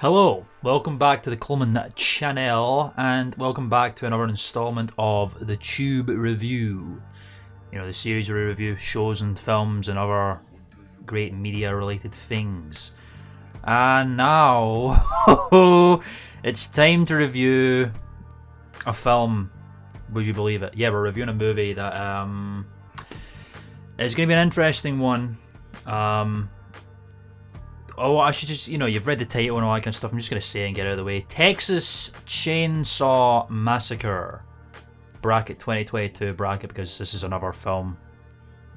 Hello, welcome back to the Coleman channel, and welcome back to another installment of the Tube Review. You know, the series where we review shows and films and other great media-related things. And now, it's time to review a film. Would you believe it? Yeah, we're reviewing a movie that is going to be an interesting one. I should just, you've read the title and all that kind of stuff. I'm just going to say it and get out of the way. Texas Chainsaw Massacre. Bracket 2022 bracket, because this is another film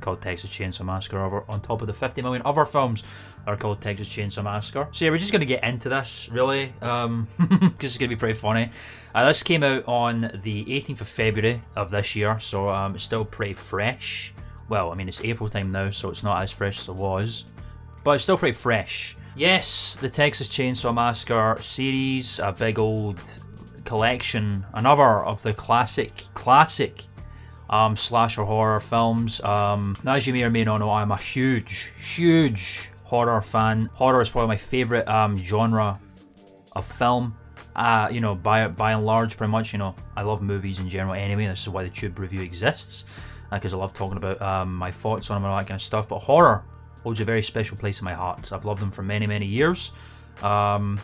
called Texas Chainsaw Massacre on top of the 50 million other films that are called Texas Chainsaw Massacre. So yeah, we're just going to get into this, really, because it's going to be pretty funny. This came out on the 18th of February of this year, so it's still pretty fresh. Well, I mean, it's April time now, so it's not as fresh as it was, but it's still pretty fresh. Yes, the Texas Chainsaw Massacre series, a big old collection, another of the classic slasher horror films. Now, as you may or may not know, I'm a huge horror fan. Horror is probably my favourite genre of film. By and large, pretty much. I love movies in general anyway. This is why the Tube Review exists, because I love talking about my thoughts on them and all that kind of stuff. But horror holds a very special place in my heart. I've loved them for many years. And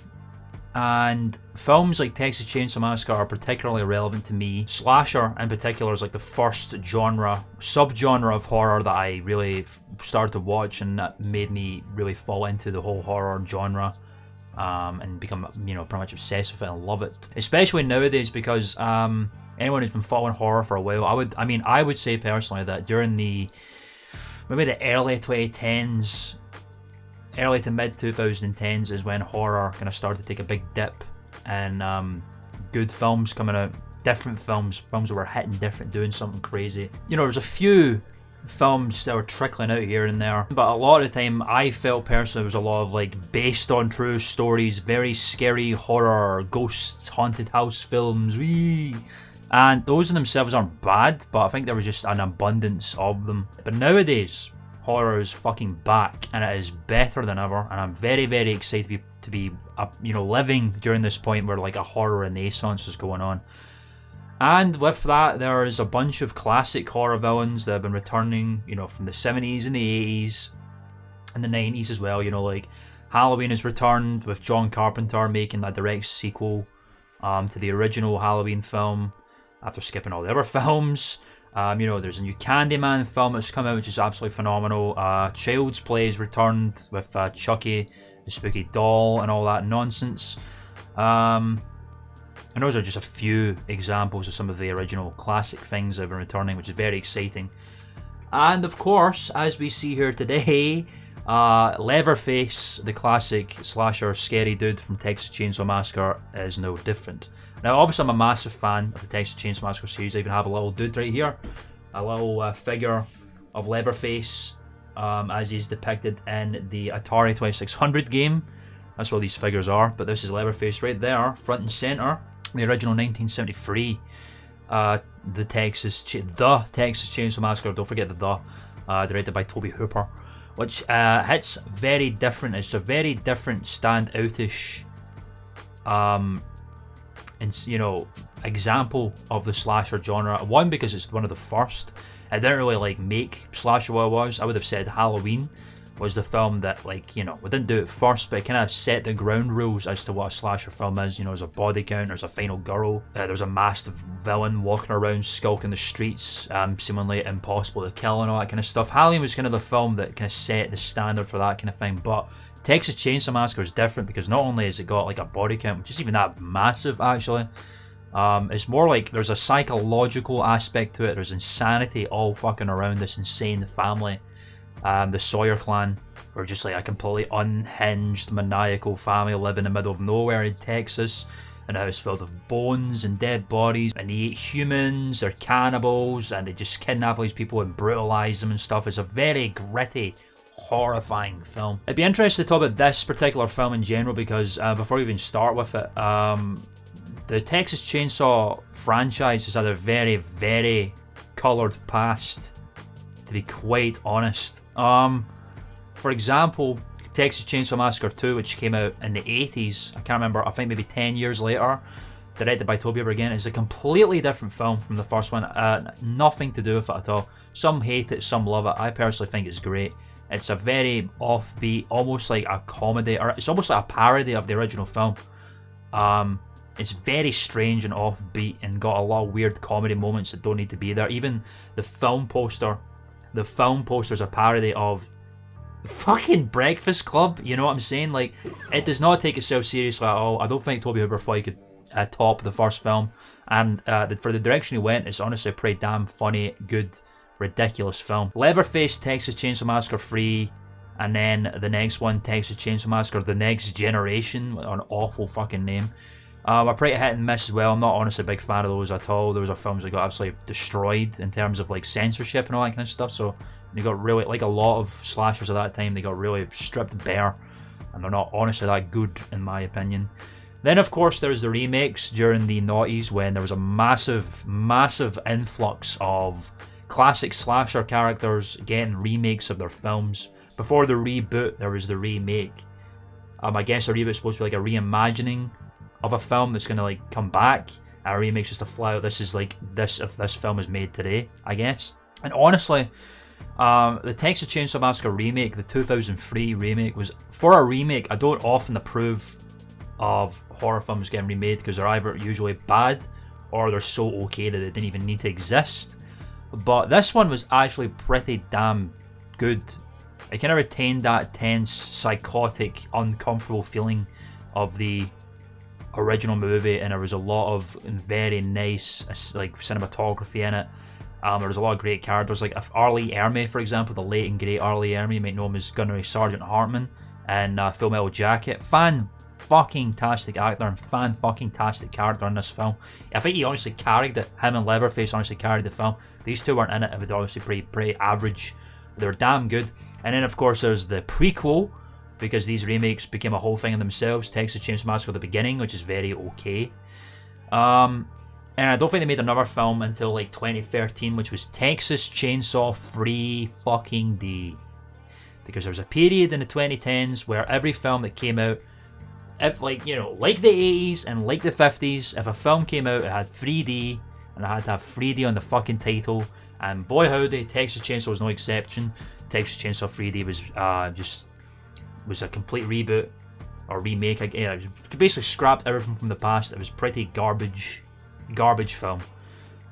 films like Texas Chainsaw Massacre are particularly relevant to me. Slasher, in particular, is like the first subgenre of horror that I really started to watch, and that made me really fall into the whole horror genre and become, pretty much obsessed with it and love it. Especially nowadays, because anyone who's been following horror for a while, I would say personally that during maybe the early 2010s, early to mid 2010s is when horror kind of started to take a big dip, and good films coming out, different films that were hitting different, doing something crazy. There's a few films that were trickling out here and there, but a lot of the time I felt personally there was a lot of based on true stories, very scary horror, ghosts, haunted house films, and those in themselves aren't bad, but I think there was just an abundance of them. But nowadays, horror is fucking back, and it is better than ever, and I'm very excited to be living during this point where a horror renaissance is going on. And with that, there is a bunch of classic horror villains that have been returning, from the 70s and the 80s and the 90s as well. Halloween has returned, with John Carpenter making that direct sequel to the original Halloween film after skipping all the other films. There's a new Candyman film that's come out, which is absolutely phenomenal. Child's Play has returned with Chucky, the spooky doll, and all that nonsense. And those are just a few examples of some of the original classic things that have been returning, which is very exciting. And of course, as we see here today, Leatherface, the classic slasher scary dude from Texas Chainsaw Massacre, is no different. Now, obviously, I'm a massive fan of the Texas Chainsaw Massacre series. I even have a little dude right here, a little figure of Leatherface, as he's depicted in the Atari 2600 game. That's what these figures are, but this is Leatherface right there, front and center. The original 1973, the Texas Chainsaw Massacre. Don't forget the directed by Tobe Hooper, which hits very different. It's a very different, standoutish, example of the slasher genre. One, because it's one of the first. I didn't really make slasher what it was. I would have said Halloween was the film that we didn't do it first, but it kind of set the ground rules as to what a slasher film is. There's a body count, there's a final girl, there's a masked villain walking around skulking the streets, seemingly impossible to kill and all that kind of stuff. Halloween was kind of the film that kind of set the standard for that kind of thing, but Texas Chainsaw Massacre is different because not only has it got a body count, which is even that massive actually, it's more there's a psychological aspect to it. There's insanity all fucking around this insane family. The Sawyer clan are just a completely unhinged, maniacal family live in the middle of nowhere in Texas, in a house filled with bones and dead bodies, and they eat humans, they're cannibals, and they just kidnap these people and brutalize them and stuff. It's a very gritty, horrifying film. I'd be interested to talk about this particular film in general because before we even start with it, the Texas Chainsaw franchise has had a very coloured past, to be quite honest. For example, Texas Chainsaw Massacre 2, which came out in the 80s, I can't remember, I think maybe 10 years later, directed by Toby again, is a completely different film from the first one. Nothing to do with it at all. Some hate it, some love it. I personally think it's great. It's a very offbeat, almost like a comedy, or it's almost like a parody of the original film. It's very strange and offbeat and got a lot of weird comedy moments that don't need to be there. Even the film poster's a parody of the fucking Breakfast Club, you know what I'm saying? Like, it does not take itself seriously at all. I don't think Tobe Hooper could top the first film, and for the direction he went, it's honestly a pretty damn funny, good, ridiculous film. Leatherface, Texas Chainsaw Massacre 3, and then the next one, Texas Chainsaw Massacre The Next Generation, an awful fucking name. Are pretty hit and miss as well. I'm not honestly a big fan of those at all. Those are films that got absolutely destroyed in terms of like censorship and all that kind of stuff, so they got really, like a lot of slashers at that time, they got really stripped bare, and they're not honestly that good in my opinion. Then of course there's the remakes during the noughties, when there was a massive influx of classic slasher characters getting remakes of their films. Before the reboot, there was the remake. I guess a reboot's supposed to be like a reimagining of a film that's gonna like come back. A remake's just a fly out. This is like this if this film is made today, I guess. And honestly, the Texas Chainsaw Massacre remake, the 2003 remake, was, for a remake, I don't often approve of horror films getting remade because they're either usually bad or they're so okay that they didn't even need to exist. But this one was actually pretty damn good. It kind of retained that tense, psychotic, uncomfortable feeling of the original movie, and there was a lot of very nice like cinematography in it. There was a lot of great characters, like Arlie Ermey, for example, the late and great Arlie Ermey. You might know him as Gunnery Sergeant Hartman in Full Metal Jacket. Fan-fucking-tastic actor and fan-fucking-tastic character in this film. I think he honestly carried it. Him and Leatherface honestly carried the film. These two weren't in it. It was obviously pretty average. They were damn good. And then, of course, there's the prequel, because these remakes became a whole thing in themselves. Texas Chainsaw Massacre: The Beginning, which is very okay. And I don't think they made another film until like 2013, which was Texas Chainsaw 3 fucking D. Because there was a period in the 2010s where every film that came out, if like, you know, like the 80s and like the 50s, if a film came out, it had 3D, and it had to have 3D on the fucking title. And boy howdy, Texas Chainsaw was no exception. Texas Chainsaw 3D was a complete reboot or remake. It basically scrapped everything from the past. It was pretty garbage film.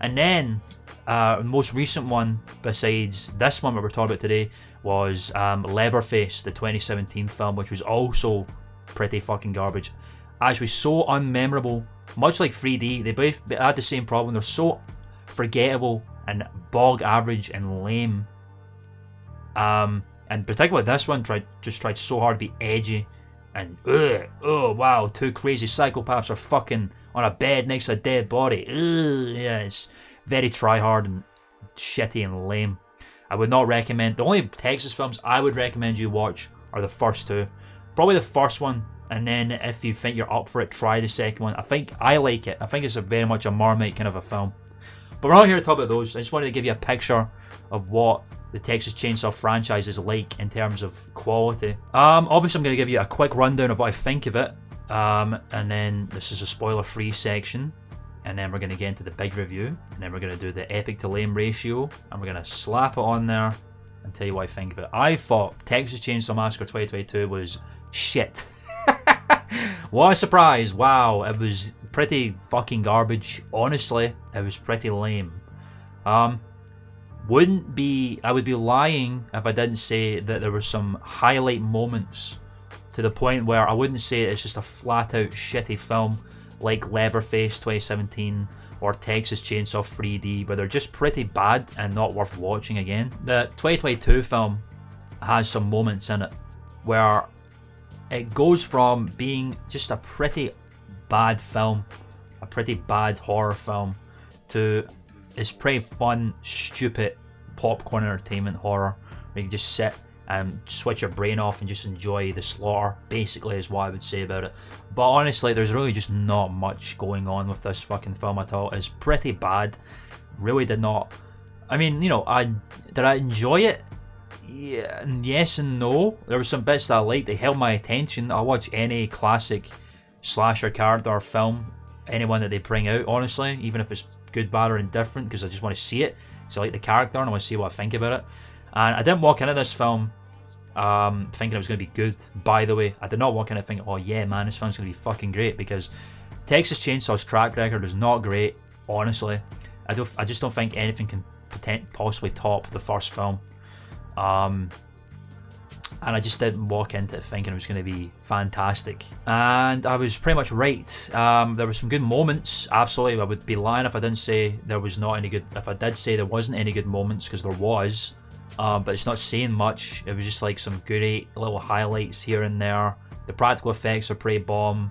And then the most recent one besides this one that we're talking about today was Leatherface, the 2017 film, which was also pretty fucking garbage. Actually so unmemorable, much like 3D. They both had the same problem. They're so forgettable and bog average and lame. And particularly this one tried so hard to be edgy and oh wow, two crazy psychopaths are fucking on a bed next to a dead body. Yeah, it's very try hard and shitty and lame. I would not recommend. The only Texas films I would recommend you watch are the first two. Probably the first one, and then if you think you're up for it, try the second one. I like it. I think it's very much a Marmite kind of a film. But we're not here to talk about those. I just wanted to give you a picture of what the Texas Chainsaw franchise is like in terms of quality. Obviously I'm going to give you a quick rundown of what I think of it. And then this is a spoiler-free section. And then we're going to get into the big review. And then we're going to do the epic to lame ratio. And we're going to slap it on there and tell you what I think of it. I thought Texas Chainsaw Massacre 2022 was shit. What a surprise. Wow, it was pretty fucking garbage. Honestly, it was pretty lame. I would be lying if I didn't say that there were some highlight moments, to the point where I wouldn't say it's just a flat out shitty film like Leatherface 2017 or Texas Chainsaw 3D, but they're just pretty bad and not worth watching again. The 2022 film has some moments in it where it goes from being just a pretty bad film, a pretty bad horror film, to it's pretty fun, stupid popcorn entertainment horror where you can just sit and switch your brain off and just enjoy the slaughter, basically, is what I would say about it. But honestly, there's really just not much going on with this fucking film at all. It's pretty bad. Really did not. I mean, you know, did I enjoy it? Yeah, yes and no. There were some bits that I liked. They held my attention. I'll watch any classic slasher character or film, anyone that they bring out, honestly, even if it's good, bad, or indifferent, because I just want to see it. So I like the character and I want to see what I think about it. And I didn't walk into this film thinking it was going to be good, by the way. I did not walk in and think, oh yeah, man, this film's going to be fucking great, because Texas Chainsaw's track record is not great, honestly. I just don't think anything can possibly top the first film. And I just didn't walk into it thinking it was going to be fantastic. And I was pretty much right. There were some good moments, absolutely. I would be lying if I didn't say there was not any good, if I did say there wasn't any good moments, because there was. But it's not saying much. It was just like some great little highlights here and there. The practical effects are pretty bomb.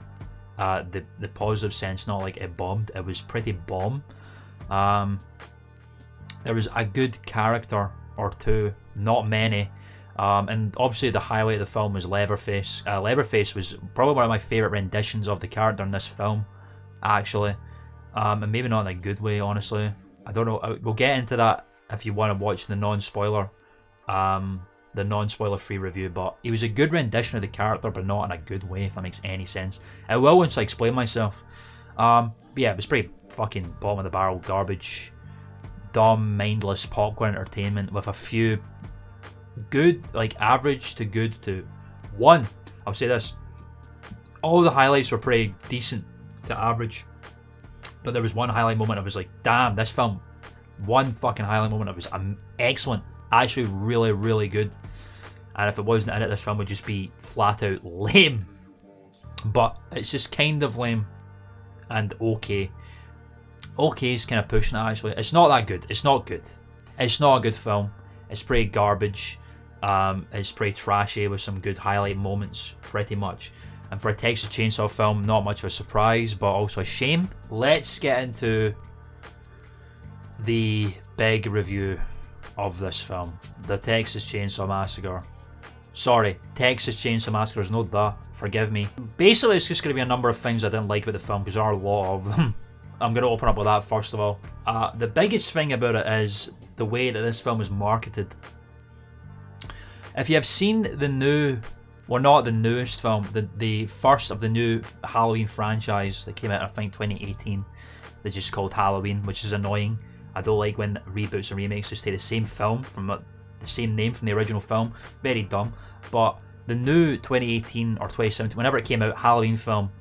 The positive sense, not like it bombed, it was pretty bomb. There was a good character or two, not many. And obviously the highlight of the film was Leatherface. Leatherface was probably one of my favourite renditions of the character in this film, actually. And maybe not in a good way, honestly. I don't know. We'll get into that if you want to watch the non-spoiler free review, but he was a good rendition of the character, but not in a good way, if that makes any sense. I will once I explain myself. But yeah, it was pretty fucking bottom of the barrel garbage, dumb, mindless popcorn entertainment with a few good, like average to good to one. I'll say this: all the highlights were pretty decent to average, but there was one highlight moment I was like, damn, this film. One fucking highlight moment that was excellent, actually really, really good. And if it wasn't in it, this film would just be flat out lame. But it's just kind of lame and okay. Okay is kind of pushing it, actually. It's not that good. It's not good. It's not a good film. It's pretty garbage. It's pretty trashy with some good highlight moments, pretty much. And for a Texas Chainsaw film, not much of a surprise, but also a shame. Let's get into the big review of this film, the Texas Chainsaw Massacre. Sorry, Texas Chainsaw Massacre is not the, forgive me. Basically, it's just going to be a number of things I didn't like about the film, because there are a lot of them. I'm going to open up with that first of all. The biggest thing about it is the way that this film is marketed. If you have seen the new, well, not the newest film, the first of the new Halloween franchise that came out in, I think, 2018, that's just called Halloween, which is annoying. I don't like when reboots and remakes just take the same film from the same name from the original film. Very dumb. But the new 2018 or 2017, whenever it came out, Halloween film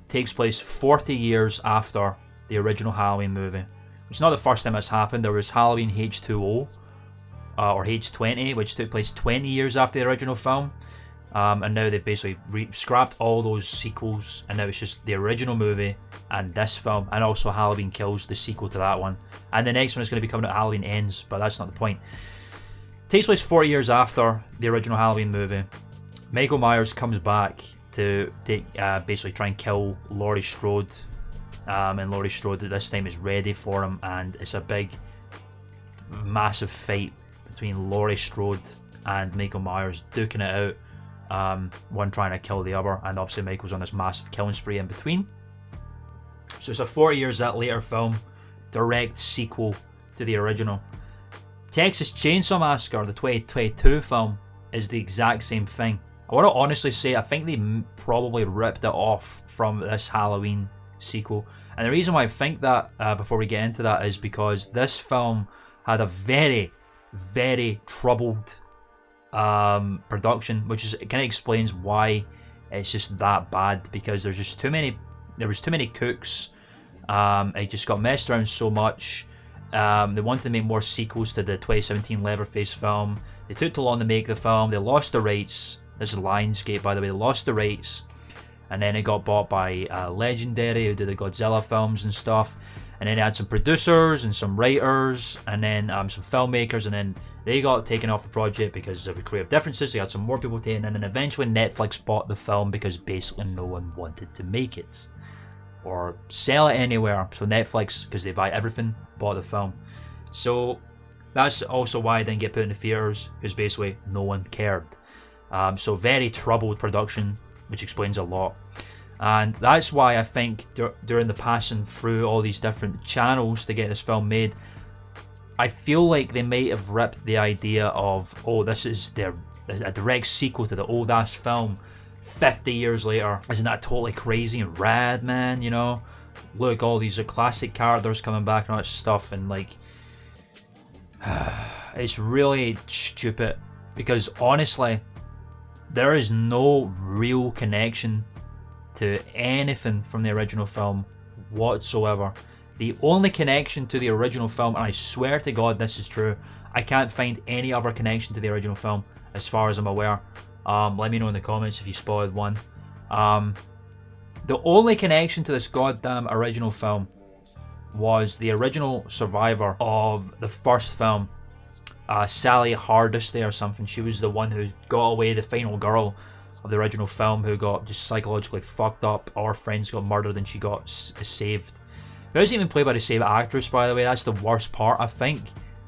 takes place 40 years after the original Halloween movie. It's not the first time it's happened. There was Halloween H2O or H20, which took place 20 years after the original film. And now they've basically scrapped all those sequels, and now it's just the original movie and this film, and also Halloween Kills, the sequel to that one. And the next one is going to be coming out, Halloween Ends, but that's not the point. It takes place 40 years after the original Halloween movie. Michael Myers comes back to basically try and kill Laurie Strode, and Laurie Strode at this time is ready for him, and it's a big, massive fight between Laurie Strode and Michael Myers, duking it out. One trying to kill the other, and obviously Michael's on this massive killing spree in between. So it's a 40 years later film, direct sequel to the original. Texas Chainsaw Massacre, the 2022 film, is the exact same thing. I want to honestly say I think they probably ripped it off from this Halloween sequel, and the reason why I think that, before we get into that, is because this film had a very, very troubled production, which is, it kind of explains why it's just that bad, because there was too many cooks. It just got messed around so much. They wanted to make more sequels to the 2017 Leatherface film. They took too long to make the film. They lost the rights. This is Lionsgate, by the way. They lost the rights, and then it got bought by Legendary, who did the Godzilla films and stuff. And then they had some producers and some writers, and then some filmmakers, and then they got taken off the project because of the creative differences. They had some more people taken in, and eventually Netflix bought the film because basically no one wanted to make it or sell it anywhere. So Netflix, because they buy everything, bought the film. So that's also why it didn't get put in the theaters, because basically no one cared. So very troubled production, which explains a lot. And that's why I think during the passing through all these different channels to get this film made, I feel like they might have ripped the idea of, oh, this is a direct sequel to the old ass film 50 years later. Isn't that totally crazy and rad, man? You know, look, all these are classic characters coming back and all that stuff, and like, it's really stupid because honestly, there is no real connection to anything from the original film whatsoever. The only connection to the original film, and I swear to God this is true, I can't find any other connection to the original film as far as I'm aware. Let me know in the comments if you spotted one. The only connection to this goddamn original film was the original survivor of the first film, Sally Hardesty or something. She was the one who got away, the final girl of the original film, who got just psychologically fucked up. Our friends got murdered and she got saved. It wasn't even played by the same actress, by the way. That's the worst part, I think.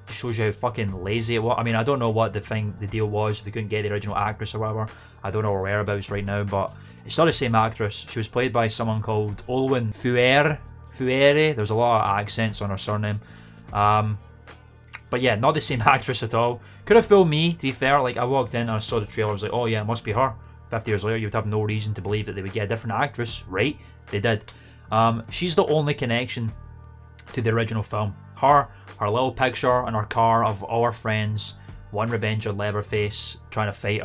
It shows you how fucking lazy it was. I mean, I don't know what the deal was, if they couldn't get the original actress or whatever. I don't know her whereabouts right now, but it's not the same actress. She was played by someone called Olwen Fouere. There's a lot of accents on her surname. But yeah, not the same actress at all. Could have fooled me, to be fair. Like, I walked in and I saw the trailer, I was like, oh yeah, it must be her. 50 years later, you would have no reason to believe that they would get a different actress, right? They did. She's the only connection to the original film. Her little picture on her car of all her friends, one Revenger Leatherface trying to fight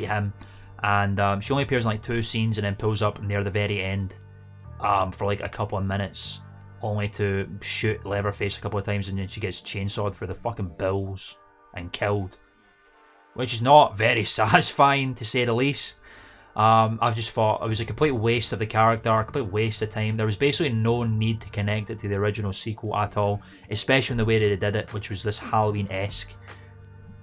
him, and she only appears in like 2 scenes and then pulls up near the very end for like a couple of minutes, only to shoot Leatherface a couple of times, and then she gets chainsawed for the fucking bills and killed, which is not very satisfying to say the least. I've just thought it was a complete waste of the character, a complete waste of time. There was basically no need to connect it to the original sequel at all, especially in the way that they did it, which was this Halloween-esque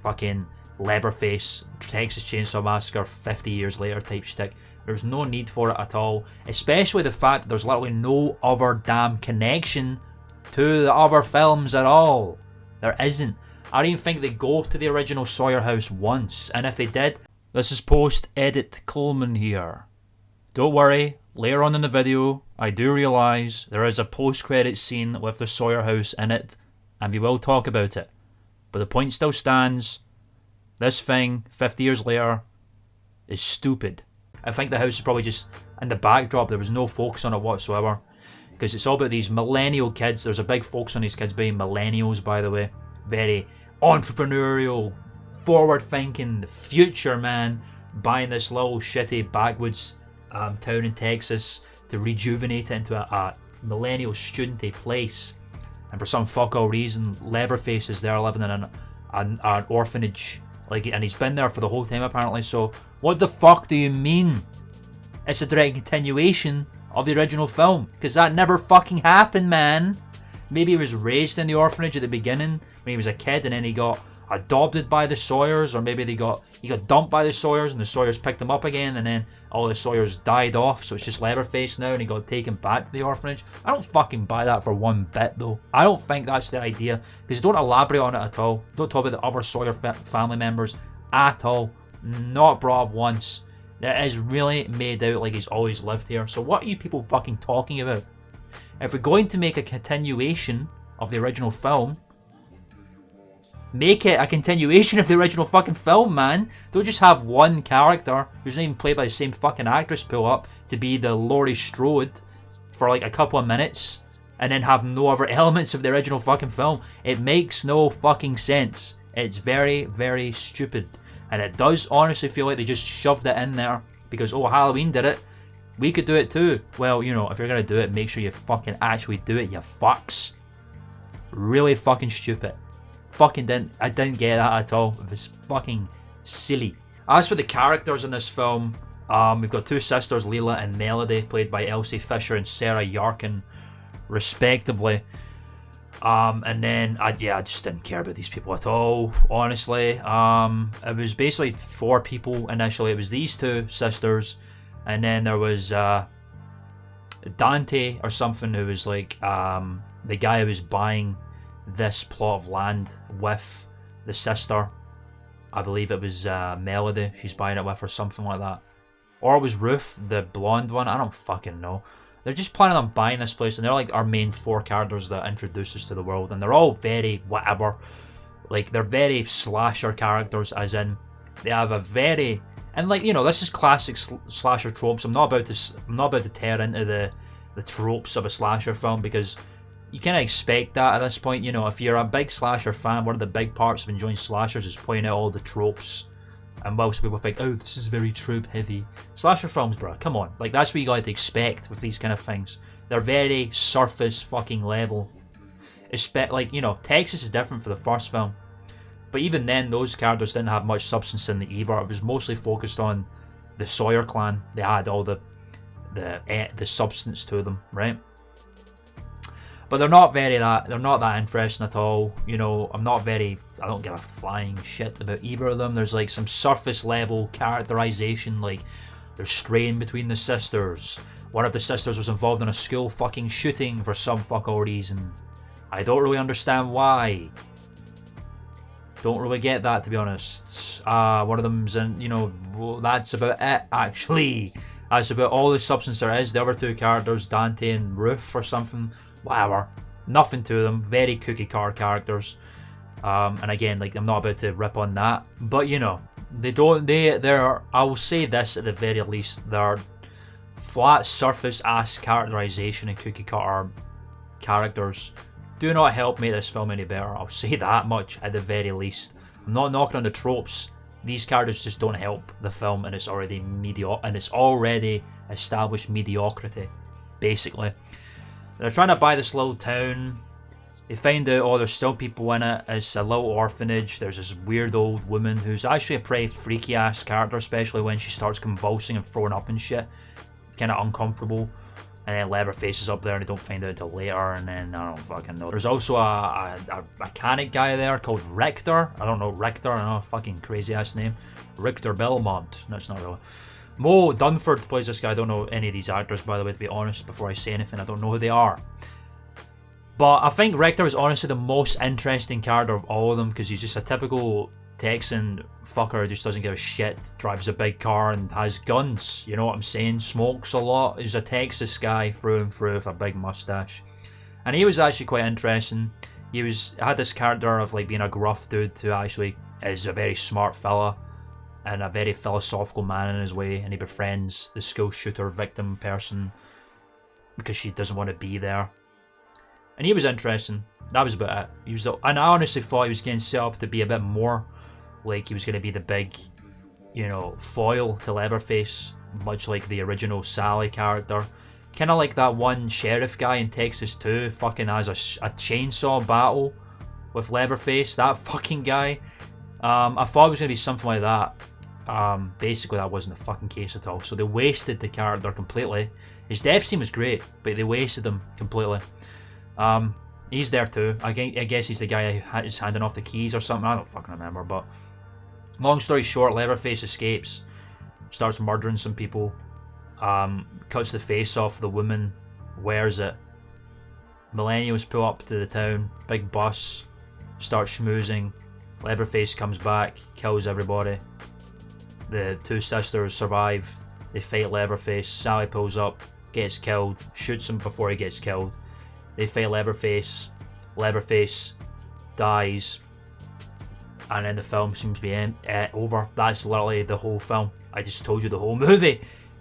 fucking Leatherface, Texas Chainsaw Massacre 50 years later type shtick. There's no need for it at all, especially the fact that there's literally no other damn connection to the other films at all. There isn't. I don't even think they go to the original Sawyer house once, and if they did, this is post-edit Coleman here. Don't worry, later on in the video, I do realise there is a post-credit scene with the Sawyer house in it, and we will talk about it. But the point still stands, this thing, 50 years later, is stupid. I think the house is probably just in the backdrop, there was no focus on it whatsoever. Because it's all about these millennial kids, there's a big focus on these kids being millennials, by the way. Very entrepreneurial, forward-thinking, the future, man, buying this little shitty backwoods town in Texas to rejuvenate it into a millennial studenty place. And for some fuck all reason, Leatherface is there living in an orphanage, like, and he's been there for the whole time apparently. So what the fuck do you mean it's a direct continuation of the original film? Because that never fucking happened, man. Maybe he was raised in the orphanage at the beginning when he was a kid, and then he got adopted by the Sawyers, or maybe he got dumped by the Sawyers and the Sawyers picked him up again, and then all the Sawyers died off, so it's just Leatherface now and he got taken back to the orphanage. I don't fucking buy that for one bit though. I don't think that's the idea, because don't elaborate on it at all. Don't talk about the other Sawyer family members at all. Not brought up once. It is really made out like he's always lived here. So what are you people fucking talking about? If we're going to make a continuation of the original film, make it a continuation of the original fucking film, man. Don't just have one character who's not even played by the same fucking actress pull up to be the Laurie Strode for like a couple of minutes and then have no other elements of the original fucking film. It makes no fucking sense. It's very, very stupid. And it does honestly feel like they just shoved it in there because, oh, Halloween did it, we could do it too. Well, you know, if you're gonna do it, make sure you fucking actually do it, you fucks. Really fucking stupid. I didn't get that at all. It was fucking silly. As for the characters in this film, we've got 2 sisters, Leela and Melody, played by Elsie Fisher and Sarah Yarkin, respectively. And then, I just didn't care about these people at all, honestly. It was basically 4 people initially. It was these 2 sisters, and then there was Dante or something, who was like the guy who was buying this plot of land with the sister. I believe it was Melody she's buying it with, or something like that. Or it was Ruth, the blonde one, I don't fucking know. they're just planning on buying this place, and they're like our main 4 characters that introduce us to the world, and they're all very whatever. Like, they're very slasher characters, as in they have a very, and like, you know, this is classic slasher tropes. I'm not about to tear into the tropes of a slasher film, because you kind of expect that at this point. You know, if you're a big slasher fan, one of the big parts of enjoying slashers is pointing out all the tropes. And most people think, oh, this is very trope heavy. Slasher films, bro, come on. Like, that's what you got to expect with these kind of things. They're very surface fucking level. Like, you know, Texas is different for the first film. But even then, those characters didn't have much substance in it either. It was mostly focused on the Sawyer clan. They had all the substance to them, right? But they're not that interesting at all. You know, I don't give a flying shit about either of them. There's like some surface level characterization, like there's strain between the sisters. One of the sisters was involved in a school fucking shooting for some fuck all reason. I don't really understand why. Don't really get that, to be honest. One of them's in, you know, well, that's about it, actually. That's about all the substance there is. The other 2 characters, Dante and Ruth or something, whatever. Nothing to them. Very cookie cutter characters. And again, like, I'm not about to rip on that. But, you know, they're, I will say this at the very least, they're flat surface ass characterization and cookie cutter characters do not help make this film any better. I'll say that much at the very least. I'm not knocking on the tropes. These characters just don't help the film, and it's already already established mediocrity, basically. They're trying to buy this little town. They find out, oh, there's still people in it. It's a little orphanage. There's this weird old woman who's actually a pretty freaky ass character, especially when she starts convulsing and throwing up and shit. Kind of uncomfortable. And then Leatherface is up there, and they don't find out until later, and then I don't fucking know. There's also a mechanic guy there called Richter. I don't know, Richter, I don't know, fucking crazy ass name. Richter Belmont. No, it's not really. Moe Dunford plays this guy. I don't know any of these actors, by the way, to be honest. Before I say anything, I don't know who they are. But I think Richter is honestly the most interesting character of all of them, because he's just a typical Texan fucker who just doesn't give a shit, drives a big car and has guns, you know what I'm saying, smokes a lot. He's a Texas guy through and through with a big mustache. And he was actually quite interesting. He had this character of like being a gruff dude who actually is a very smart fella and a very philosophical man in his way, and he befriends the school shooter victim person because she doesn't want to be there. And he was interesting. That was about it. And I honestly thought he was getting set up to be a bit more like he was going to be the big, you know, foil to Leatherface, much like the original Sally character. Kind of like that one sheriff guy in Texas 2 fucking has a chainsaw battle with Leatherface, that fucking guy. I thought it was going to be something like that. Basically that wasn't the fucking case at all, so they wasted the character completely. His death scene was great, but they wasted him completely. He's there too. I guess he's the guy who's handing off the keys or something, I don't fucking remember, but long story short, Leatherface escapes, starts murdering some people, cuts the face off the woman, wears it. Millennials pull up to the town, big bus, start schmoozing. Leatherface comes back, kills everybody. The 2 sisters survive, they fight Leatherface. Sally pulls up, gets killed, shoots him before he gets killed. They fight Leatherface. Leatherface dies, and then the film seems to be over. That's literally the whole film. I just told you the whole movie.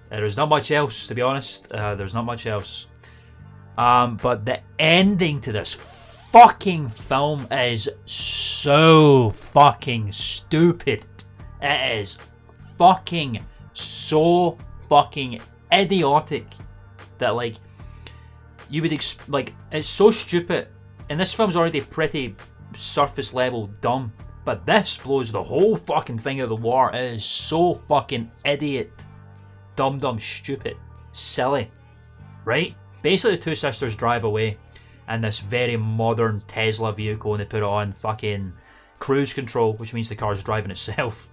There's not much else, to be honest. There's not much else. But the ending to this fucking film is so fucking stupid. It is fucking so fucking idiotic that, like, you would it's so stupid, and this film's already pretty surface level dumb, but this blows the whole fucking thing out of the water. It is so fucking idiot, dumb, stupid, silly, right? Basically the 2 sisters drive away in this very modern Tesla vehicle, and they put it on fucking cruise control, which means the car's driving itself.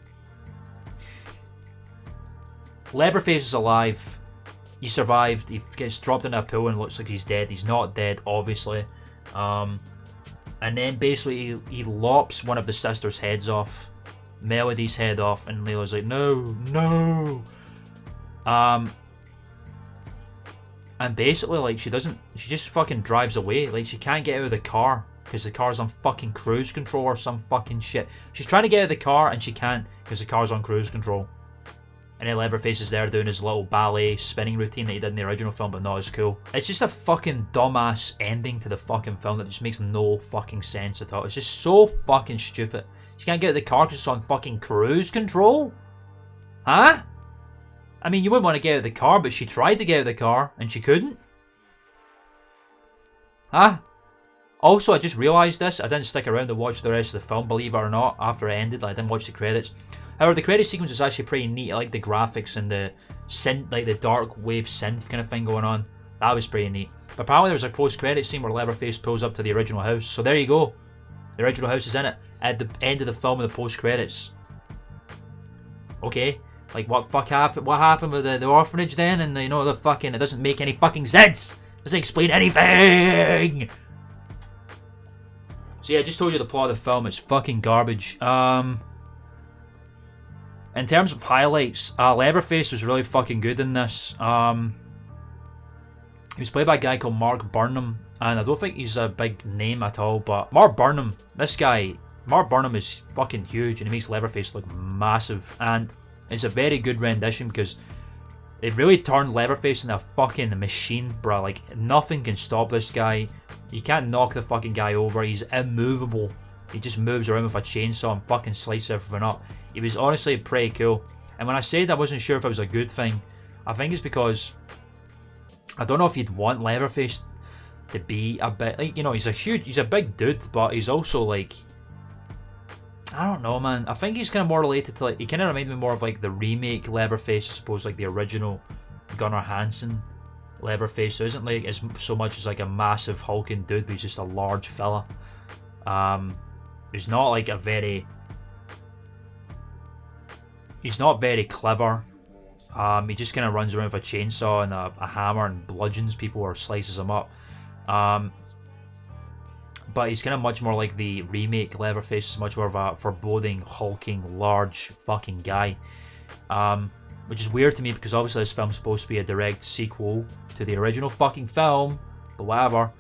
Leatherface is alive. He survived. He gets dropped in a pool and looks like he's dead. He's not dead, obviously. And then basically he lops one of the sisters' heads off. Melody's head off, and Layla's like, no. And And basically, like, she just fucking drives away. Like, she can't get out of the car because the car's on fucking cruise control or some fucking shit. She's trying to get out of the car and she can't because the car's on cruise control. And then Leatherface is there doing his little ballet spinning routine that he did in the original film, but not as cool. It's just a fucking dumbass ending to the fucking film that just makes no fucking sense at all. It's just so fucking stupid. She can't get out of the car because it's on fucking cruise control? Huh? I mean, you wouldn't want to get out of the car, but she tried to get out of the car and she couldn't. Huh? Also, I just realised this. I didn't stick around to watch the rest of the film, believe it or not, after it ended. Like, I didn't watch the credits. However, the credit sequence was actually pretty neat. I like the graphics and the synth, like the dark wave synth kind of thing going on. That was pretty neat. But apparently there was a post-credit scene where Leatherface pulls up to the original house. So there you go. The original house is in it at the end of the film with the post-credits. Okay. Like, what happened? What happened with the orphanage then? And you know, the fucking, it doesn't make any fucking sense. It doesn't explain anything. So yeah, I just told you the plot of the film. It's fucking garbage. In terms of highlights, Leatherface was really fucking good in this. He was played by a guy called Mark Burnham, and I don't think he's a big name at all, but Mark Burnham is fucking huge, and he makes Leatherface look massive, and it's a very good rendition because they really turned Leatherface into a fucking machine, bruh. Like, nothing can stop this guy. You can't knock the fucking guy over. He's immovable. He just moves around with a chainsaw and fucking slices everything up. He was honestly pretty cool. And when I said I wasn't sure if it was a good thing, I think it's because I don't know if you'd want Leatherface to be a bit, like, you know, he's a big dude, but he's also like, I don't know, man. I think he's kind of more related to, like, he kind of reminded me more of like the remake Leatherface, I suppose, like the original Gunnar Hansen Leatherface. So isn't like as so much as like a massive hulking dude, but he's just a large fella. He's not like a very, he's not very clever. He just kind of runs around with a chainsaw and a hammer and bludgeons people or slices them up. But he's kind of much more like the remake Leatherface. Is much more of a foreboding, hulking, large fucking guy. Which is weird to me because obviously this film's supposed to be a direct sequel to the original fucking film. But whatever.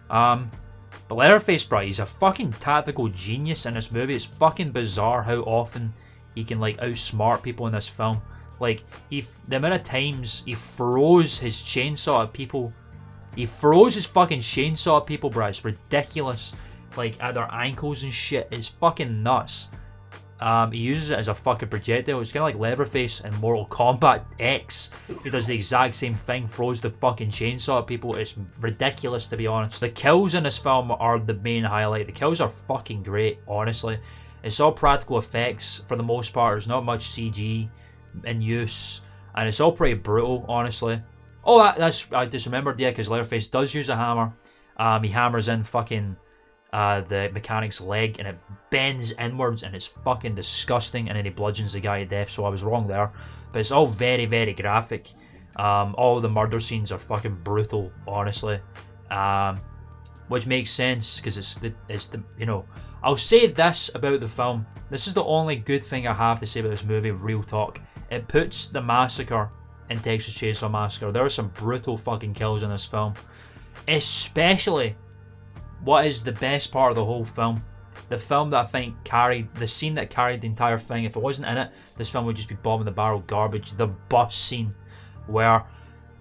But Leatherface, bro, he's a fucking tactical genius in this movie. It's fucking bizarre how often he can like outsmart people in this film. Like, the amount of times he throws his chainsaw at people. He throws his fucking chainsaw at people, bro. It's ridiculous. Like, at their ankles and shit. It's fucking nuts. He uses it as a fucking projectile. It's kind of like Leatherface in Mortal Kombat X. He does the exact same thing, throws the fucking chainsaw at people. It's ridiculous, to be honest. The kills in this film are the main highlight. The kills are fucking great, honestly. It's all practical effects for the most part. There's not much CG in use. And it's all pretty brutal, honestly. Oh, I just remembered, yeah, because Leatherface does use a hammer. He hammers in fucking the mechanic's leg and it bends inwards and it's fucking disgusting, and then he bludgeons the guy to death, so I was wrong there. But it's all very, very graphic. All the murder scenes are fucking brutal, honestly. Which makes sense because it's the you know, I'll say this about the film. This is the only good thing I have to say about this movie, real talk. It puts the massacre in Texas Chainsaw Massacre. There are some brutal fucking kills in this film. Especially what is the best part of the whole film. The film that I think carried, the scene that carried the entire thing. If it wasn't in it, this film would just be bottom of the barrel garbage. The bus scene where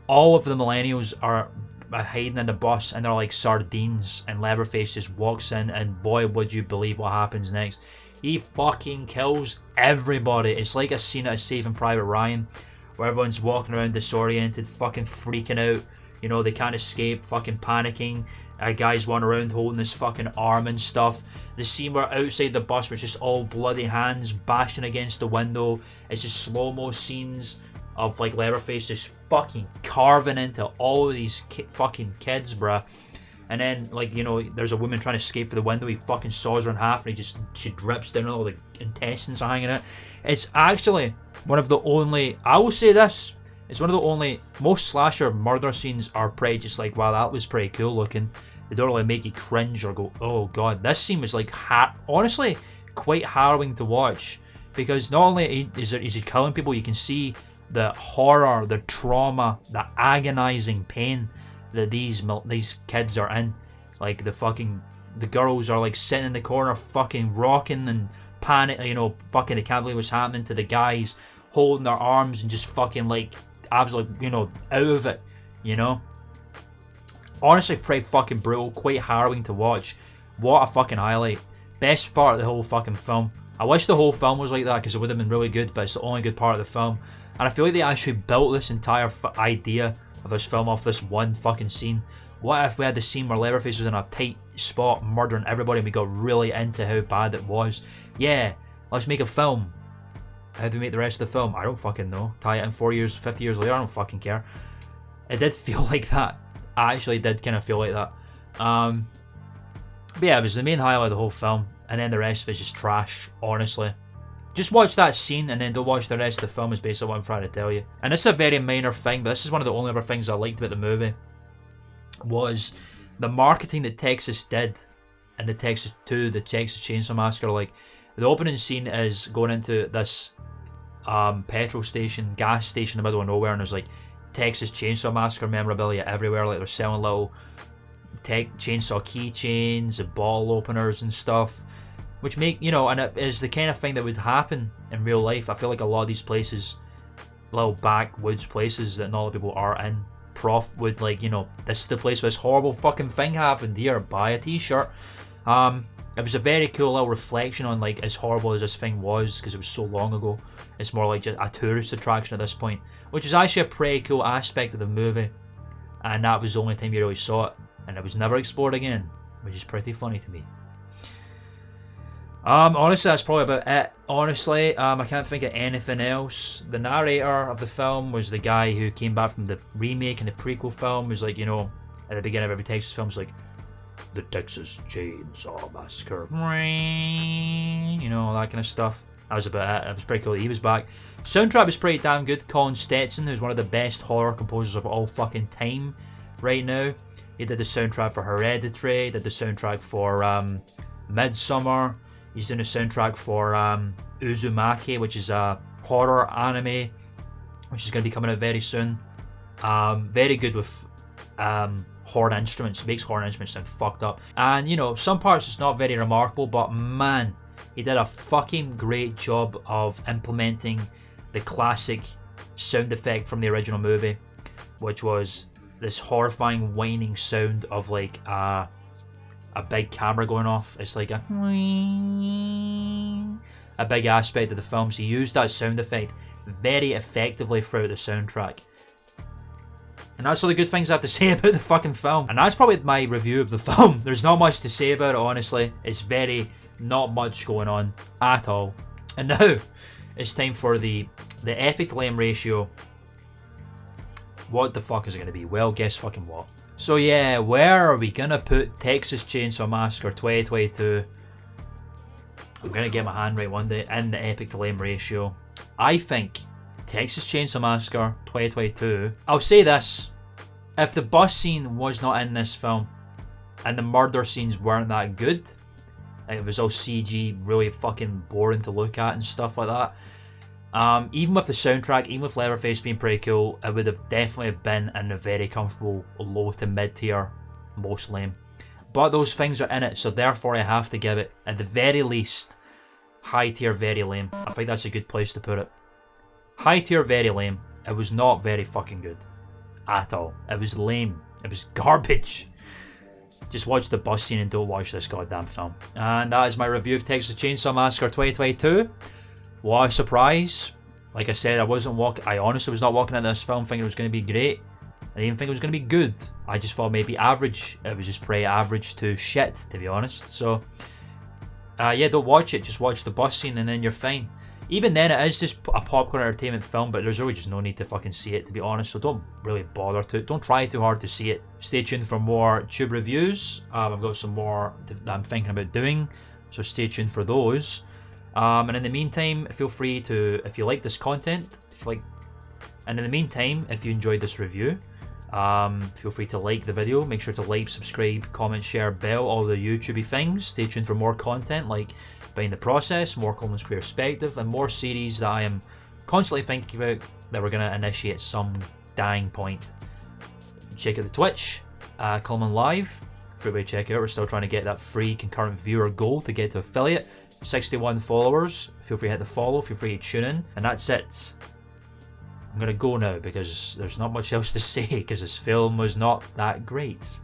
all of the millennials are hiding in the bus and they're like sardines, and Leatherface just walks in and boy would you believe what happens next. He fucking kills everybody. It's like a scene at Saving Private Ryan where everyone's walking around disoriented, fucking freaking out. You know, they can't escape, fucking panicking. Guys run around holding this fucking arm and stuff. The scene where outside the bus where it's just all bloody hands bashing against the window. It's just slow-mo scenes of like Leatherface just fucking carving into all of these fucking kids, bruh. And then, like, you know, there's a woman trying to escape through the window. He fucking saws her in half and she drips down, all the intestines are hanging out. It's actually one of the only, I will say this, it's one of the only, most slasher murder scenes are pretty just like, wow, that was pretty cool looking. They don't really make you cringe or go, oh god. This scene was like, honestly, quite harrowing to watch. Because not only is he killing people, you can see the horror, the trauma, the agonizing pain that these kids are in. Like the girls are like sitting in the corner fucking rocking and panic, you know, fucking they can't believe what's happening, to the guys holding their arms and just fucking like absolutely, you know, out of it, you know. Honestly, pretty fucking brutal, quite harrowing to watch. What a fucking highlight. Best part of the whole fucking film. I wish the whole film was like that because it would have been really good, but it's the only good part of the film. And I feel like they actually built this entire idea of this film off this one fucking scene. What if we had the scene where Leatherface was in a tight spot murdering everybody and we got really into how bad it was? Yeah, let's make a film. How do we make the rest of the film? I don't fucking know. Tie it in 4 years, 50 years later, I don't fucking care. It did feel like that. I actually did kind of feel like that. But yeah, it was the main highlight of the whole film, and then the rest of it's just trash, honestly. Just watch that scene and then don't watch the rest of the film is basically what I'm trying to tell you. And this is a very minor thing, but this is one of the only other things I liked about the movie, was the marketing that Texas did in the Texas Chainsaw Massacre. Like, the opening scene is going into this petrol station, gas station in the middle of nowhere, and there's like Texas Chainsaw Massacre memorabilia everywhere. Like, they're selling little chainsaw keychains and bottle openers and stuff, which make, you know, and it is the kind of thing that would happen in real life. I feel like a lot of these places, little backwoods places that not a lot of people are in, would like, you know, this is the place where this horrible fucking thing happened, here, buy a t-shirt. It was a very cool little reflection on like as horrible as this thing was, because it was so long ago. It's more like just a tourist attraction at this point, which is actually a pretty cool aspect of the movie, and that was the only time you really saw it, and it was never explored again, which is pretty funny to me. Honestly, that's probably about it. Honestly, I can't think of anything else. The narrator of the film was the guy who came back from the remake and the prequel film. It was like, you know, at the beginning of every Texas film, it's like, the Texas Chainsaw Massacre, you know, all that kind of stuff. That was about it. It was pretty cool that he was back. Soundtrack was pretty damn good. Colin Stetson, who's one of the best horror composers of all fucking time right now. He did the soundtrack for Hereditary, did the soundtrack for Midsommar. He's doing a soundtrack for Uzumaki, which is a horror anime, which is going to be coming out very soon. Very good with horn instruments. He makes horn instruments sound fucked up. And, you know, some parts it's not very remarkable, but man, he did a fucking great job of implementing the classic sound effect from the original movie, which was this horrifying whining sound of like a big camera going off. It's like a big aspect of the film. So he used that sound effect very effectively throughout the soundtrack. And that's all the good things I have to say about the fucking film. And that's probably my review of the film. There's not much to say about it, honestly. It's very not much going on at all. And now it's time for the epic lame ratio. What the fuck is it going to be? Well, guess fucking what. So yeah, where are we going to put Texas Chainsaw Massacre 2022? I'm going to get my hand right one day in the epic to lame ratio. I think Texas Chainsaw Massacre 2022, I'll say this, if the bus scene was not in this film and the murder scenes weren't that good, it was all CG, really fucking boring to look at and stuff like that, even with the soundtrack, even with Leatherface being pretty cool, it would have definitely been in a very comfortable low to mid tier, most lame. But those things are in it, so therefore I have to give it, at the very least, high tier, very lame. I think that's a good place to put it. High tier, very lame. It was not very fucking good. At all. It was lame. It was garbage. Just watch the bus scene and don't watch this goddamn film. And that is my review of Texas Chainsaw Massacre 2022. What a surprise. Like I said, I honestly was not walking into this film thinking it was going to be great. I didn't even think it was going to be good. I just thought maybe average. It was just pretty average to shit, to be honest. So, yeah, don't watch it. Just watch the bus scene and then you're fine. Even then, it is just a popcorn entertainment film, but there's really just no need to fucking see it, to be honest, so don't really bother to. Don't try too hard to see it. Stay tuned for more tube reviews. I've got some more that I'm thinking about doing, so stay tuned for those. And in the meantime, feel free to, if you like this content, and in the meantime, if you enjoyed this review, feel free to like the video. Make sure to like, subscribe, comment, share, bell, all the YouTubey things. Stay tuned for more content like Behind the Process, more Coleman's Career Perspective, and more series that I am constantly thinking about that we're going to initiate some dying point. Check out the Twitch, Coleman Live. Everybody check it out. We're still trying to get that free concurrent viewer goal to get to affiliate. 61 followers. Feel free to hit the follow. Feel free to tune in. And that's it. I'm going to go now because there's not much else to say because this film was not that great.